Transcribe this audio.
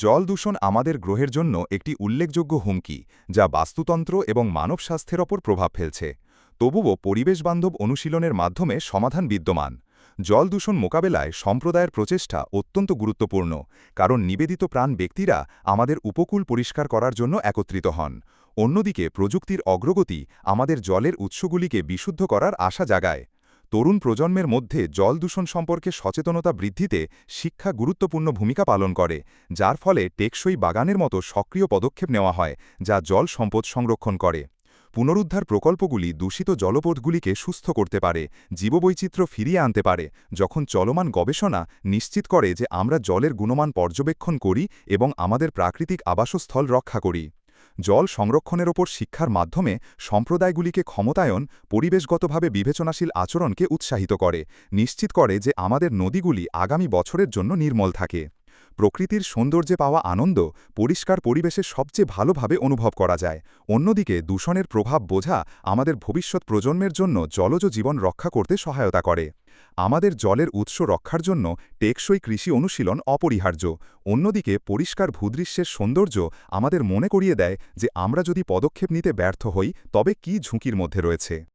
জল দূষণ আমাদের গ্রহের জন্য একটি উল্লেখযোগ্য হুমকি যা বাস্তুতন্ত্র এবং মানব স্বাস্থ্যের ওপর প্রভাব ফেলছে। তবুও পরিবেশবান্ধব অনুশীলনের মাধ্যমে সমাধান বিদ্যমান। জল দূষণ মোকাবেলায় সম্প্রদায়ের প্রচেষ্টা অত্যন্ত গুরুত্বপূর্ণ, কারণ নিবেদিত প্রাণ ব্যক্তিরা আমাদের উপকূল পরিষ্কার করার জন্য একত্রিত হন। অন্যদিকে প্রযুক্তির অগ্রগতি আমাদের জলের উৎসগুলিকে বিশুদ্ধ করার আশা জাগায়। তরুণ প্রজন্মের মধ্যে জল দূষণ সম্পর্কে সচেতনতা বৃদ্ধিতে শিক্ষা গুরুত্বপূর্ণ ভূমিকা পালন করে, যার ফলে টেকসই বাগানের মতো সক্রিয় পদক্ষেপ নেওয়া হয় যা জল সম্পদ সংরক্ষণ করে। পুনরুদ্ধার প্রকল্পগুলি দূষিত জলপথগুলিকে সুস্থ করতে পারে, জীববৈচিত্র্য ফিরিয়ে আনতে পারে, যখন চলমান গবেষণা নিশ্চিত করে যে আমরা জলের গুণমান পর্যবেক্ষণ করি এবং আমাদের প্রাকৃতিক আবাসস্থল রক্ষা করি। জল সংরক্ষণের ওপর শিক্ষার মাধ্যমে সম্প্রদায়গুলিকে ক্ষমতায়ন, পরিবেশগতভাবে বিবেচনাশীল আচরণকে উৎসাহিত করে, নিশ্চিত করে যে আমাদের নদীগুলি আগামী বছরের জন্য নির্মল থাকে। প্রকৃতির সৌন্দর্যে পাওয়া আনন্দ পরিষ্কার পরিবেশে সবচেয়ে ভালোভাবে অনুভব করা যায়। অন্যদিকে দূষণের প্রভাব বোঝা আমাদের ভবিষ্যৎ প্রজন্মের জন্য জলজ জীবন রক্ষা করতে সহায়তা করে। আমাদের জলের উৎস রক্ষার জন্য টেকসই কৃষি অনুশীলন অপরিহার্য। অন্যদিকে পরিষ্কার ভূদৃশ্যের সৌন্দর্য আমাদের মনে করিয়ে দেয় যে আমরা যদি পদক্ষেপ নিতে ব্যর্থ হই তবে কী ঝুঁকির মধ্যে রয়েছে।